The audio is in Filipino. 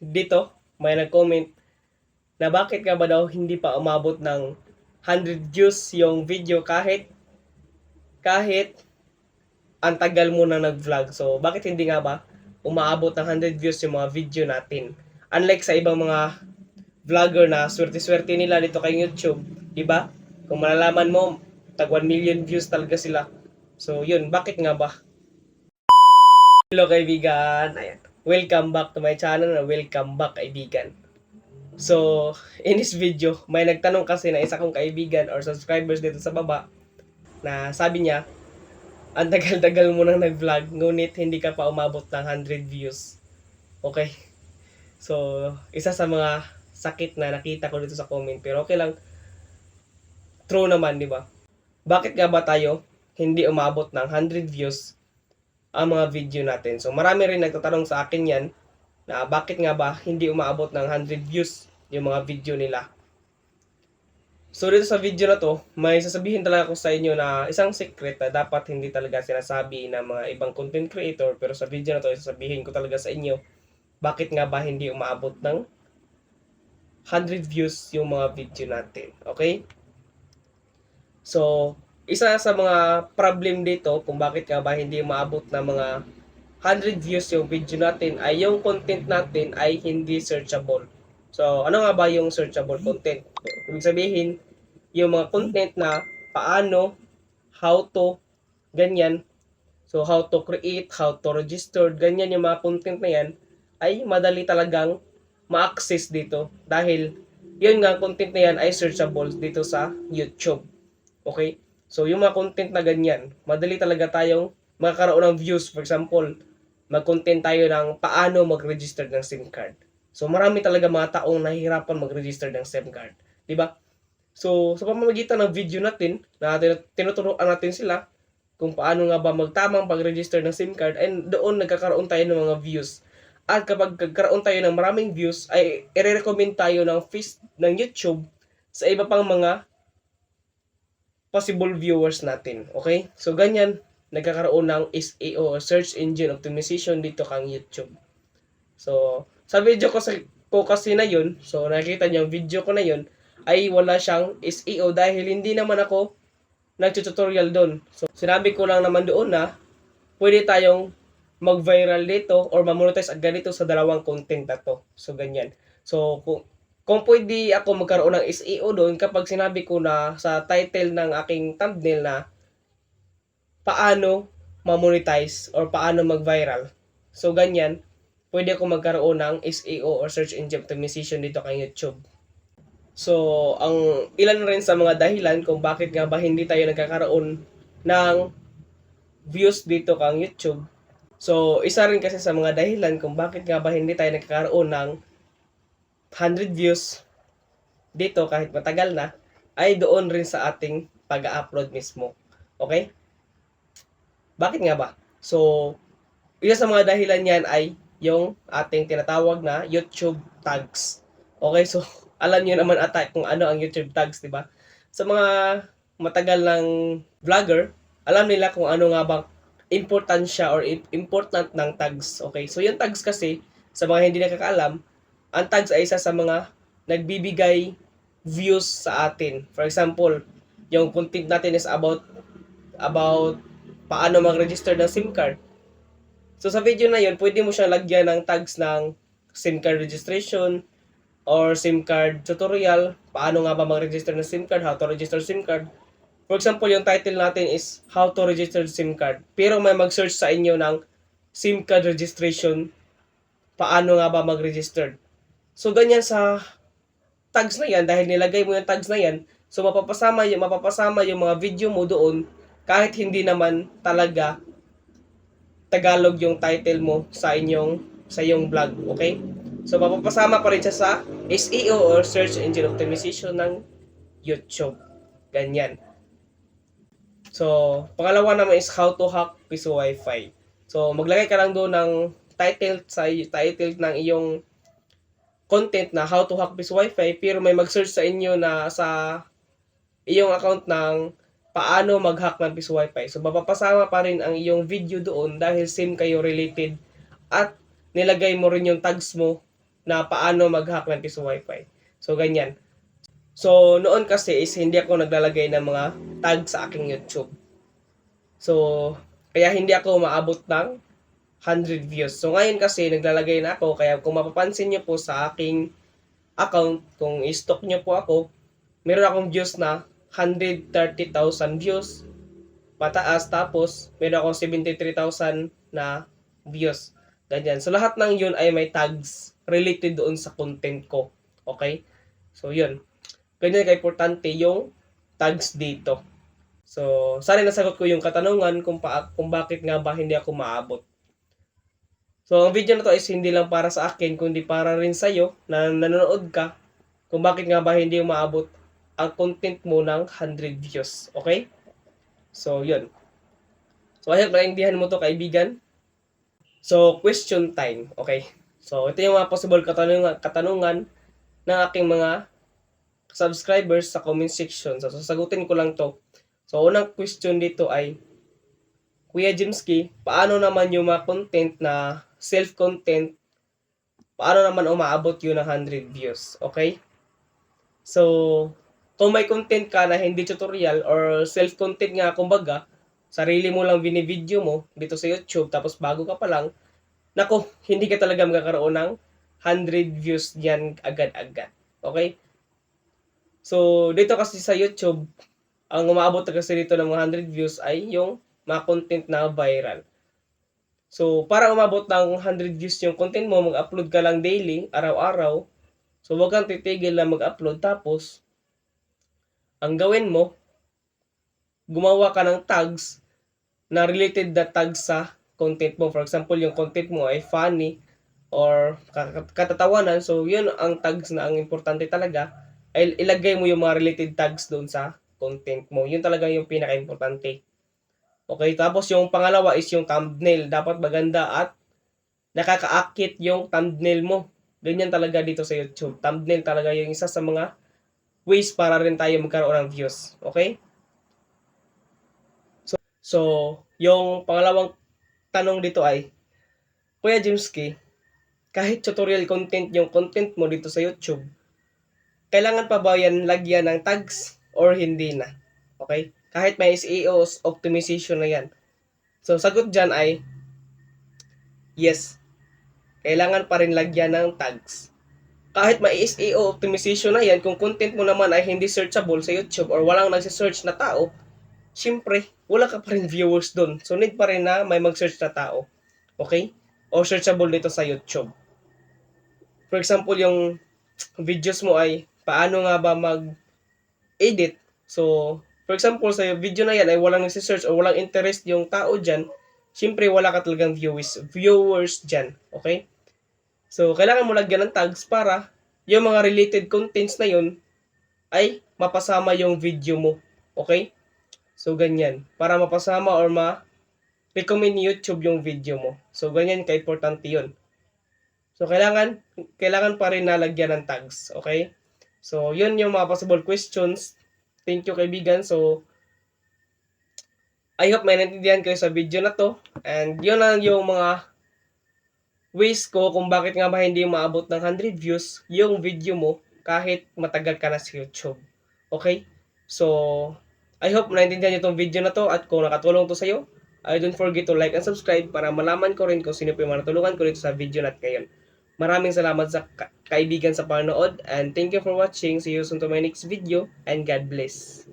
dito may nag-comment na bakit nga ba daw hindi pa umabot ng 100 views yung video kahit ang tagal mo na nag-vlog. So, bakit hindi nga ba umaabot ng 100 views yung mga video natin? Unlike sa ibang mga vlogger na swerte-swerte nila dito kay YouTube, di ba? Kung malalaman mo, tag 1 million views talaga sila. So, yun, bakit nga ba? Hello kaibigan, ayan. Welcome back to my channel, welcome back kaibigan. So, in this video, may nagtanong kasi na isa kong kaibigan or subscribers dito sa baba na sabi niya, ang tagal-tagal mo nang nag-vlog, ngunit hindi ka pa umabot ng 100 views. Okay? So, isa sa mga sakit na nakita ko dito sa comment, pero okay lang, true naman, di ba? Bakit nga ba tayo hindi umabot ng 100 views ang mga video natin? So, marami rin nagtatanong sa akin yan na bakit nga ba hindi umaabot ng 100 views yung mga video nila. So dito sa video na to, may sasabihin talaga ko sa inyo na isang secret na dapat hindi talaga sinasabi ng mga ibang content creator, pero sa video na to, sasabihin ko talaga sa inyo bakit nga ba hindi umaabot ng 100 views yung mga video natin. Okay? So, isa sa mga problem dito kung bakit nga ba hindi umaabot ng mga 100 views yung video natin ay yung content natin ay hindi searchable. So, ano nga ba yung searchable content? Ibig sabihin, yung mga content na paano, how to, ganyan. So, how to create, how to register, ganyan yung mga content na yan ay madali talagang ma-access dito dahil yun nga content na yan ay searchable dito sa YouTube. Okay? So, yung mga content na ganyan, madali talaga tayong magkakaroon ng views. For example, mag-content tayo ng paano mag-register ng SIM card. So, marami talaga mga taong nahihirapan mag-register ng SIM card. Diba? So, sa pamamagitan ng video natin, na tinuturuan natin sila kung paano nga ba magtamang pag-register ng SIM card, and doon nagkakaroon tayo ng mga views. At kapag nagkaroon tayo ng maraming views, ay i-recommend tayo ng YouTube sa iba pang mga possible viewers natin. Okay? So, ganyan, nagkakaroon ng SEO, Search Engine Optimization dito kang YouTube. So, sa video ko kasi na yun, so nakita niyo yung video ko na yun, ay wala siyang SEO dahil hindi naman ako nag-tutorial doon. So, sinabi ko lang naman doon na pwede tayong mag-viral dito or ma-monetize agad dito sa dalawang content na to. So, ganyan. So, kung pwede ako magkaroon ng SEO doon kapag sinabi ko na sa title ng aking thumbnail na paano ma-monetize or paano mag-viral. So, ganyan, pwede ako magkaroon ng SEO or Search Engine Optimization dito kay YouTube. So, ang ilan rin sa mga dahilan kung bakit nga ba hindi tayo nagkakaroon ng views dito kang YouTube. So, isa rin kasi sa mga dahilan kung bakit nga ba hindi tayo nagkakaroon ng 100 views dito kahit matagal na, ay doon rin sa ating pag-upload mismo. Okay? Bakit nga ba? So, isa sa mga dahilan yan ay yung ating tinatawag na YouTube tags. Okay, so alam niyo naman ata kung ano ang YouTube tags, di ba? Sa mga matagal ng vlogger, alam nila kung ano nga bang importansya or important ng tags. Okay, so yung tags kasi, sa mga hindi nakakaalam, ang tags ay isa sa mga nagbibigay views sa atin. For example, yung content natin is about paano mag-register ng SIM card. So sa video na yun, pwede mo siyang lagyan ng tags ng SIM card registration or SIM card tutorial, paano nga ba mag-register ng SIM card, how to register SIM card. For example, yung title natin is how to register SIM card. Pero may mag-search sa inyo ng SIM card registration, paano nga ba mag-register. So ganyan sa tags na yan, dahil nilagay mo yung tags na yan, so mapapasama yung mga video mo doon kahit hindi naman talaga Tagalog yung title mo sa iyong vlog, okay? So mapapasama pa rin siya sa SEO or Search Engine Optimization ng YouTube. Ganyan. So, pangalawa naman is how to hack Piso Wi-Fi. So, maglagay ka lang doon ng title ng iyong content na how to hack Piso Wi-Fi, pero may mag-search sa inyo na sa iyong account ng paano mag-hack ng Piso Wi-Fi. So, mapapasama pa rin ang iyong video doon dahil same kayo related at nilagay mo rin yung tags mo na paano mag-hack ng piso wifi. So, ganyan. So, noon kasi is hindi ako naglalagay ng mga tag sa aking YouTube. So, kaya hindi ako maabot ng 100 views. So, ngayon kasi naglalagay na ako. Kaya kung mapapansin nyo po sa aking account, kung i-stock nyo po ako, meron akong views na 130,000 views pataas. Tapos, meron akong 73,000 na views. Ganyan. So, lahat ng yun ay may tags related doon sa content ko. Okay? So, yun. Ganyan ka-importante yung tags dito. So, sana nasagot ko yung katanungan kung bakit nga ba hindi ako maabot. So, ang video na to is hindi lang para sa akin, kundi para rin sa'yo na nanonood ka kung bakit nga ba hindi maabot ang content mo ng 100 views. Okay? So, yun. So, I hope naintindihan mo to, kaibigan. So, question time. Okay? So, ito yung mga possible katanungan ng aking mga subscribers sa comment section. So, sasagutin ko lang to. So, unang question dito ay, Kuya Jimsky, paano naman yung mga content na self-content, paano naman umaabot yun ng 100 views? Okay? So, kung may content ka na hindi tutorial or self-content nga, kumbaga, sarili mo lang binivideo mo dito sa YouTube, tapos bago ka pa lang, nako, hindi ka talaga magkakaroon ng 100 views yan agad-agad. Okay? So, dito kasi sa YouTube, ang umaabot kasi dito ng 100 views ay yung mga content na viral. So, para umabot ng 100 views yung content mo, mag-upload ka lang daily, araw-araw. So, huwag kang titigil na mag-upload. Tapos, ang gawin mo, gumawa ka ng tags na related na tags sa content mo. For example, yung content mo ay funny or katatawanan. So, yun ang tags na ang importante talaga. Ay ilagay mo yung mga related tags doon sa content mo. Yun talaga yung pinaka-importante. Okay, tapos yung pangalawa is yung thumbnail. Dapat maganda at nakakaakit yung thumbnail mo. Ganyan talaga dito sa YouTube. Thumbnail talaga yung isa sa mga ways para rin tayo magkaroon ng views. Okay? So yung pangalawang tanong dito ay, Kuya Jimsky, kahit tutorial content yung content mo dito sa YouTube, kailangan pa ba yan lagyan ng tags or hindi na? Okay? Kahit may SEO optimization na yan. So, sagot dyan ay, yes. Kailangan pa rin lagyan ng tags. Kahit may SEO optimization na yan, kung content mo naman ay hindi searchable sa YouTube or walang nagsisearch na tao, syempre, wala ka pa rin viewers doon. So, need pa rin na may mag-search na tao. Okay? O searchable dito sa YouTube. For example, yung videos mo ay paano nga ba mag-edit. So, for example, sa video na yan ay walang nagsisearch o walang interest yung tao dyan, syempre wala ka talagang viewers dyan. Okay? So, kailangan mo lagyan ng tags para yung mga related contents na yun ay mapasama yung video mo. Okay? So, ganyan. Para mapasama or ma-recommend YouTube yung video mo. So, ganyan ka-importante yun. So, kailangan pa rin nalagyan ng tags. Okay? So, yun yung mga possible questions. Thank you, kaibigan. So, I hope may naintindihan kayo sa video na to. And yun lang yung mga ways ko kung bakit nga ba hindi maabot ng 100 views yung video mo kahit matagal ka na sa YouTube. Okay? So, I hope naintindihan nyo itong video na to at kung nakatulong to sa'yo, don't forget to like and subscribe para malaman ko rin kung sino po yung matulungan ko dito sa video natin ngayon. Maraming salamat sa kaibigan sa panonood and thank you for watching. See you soon to my next video and God bless.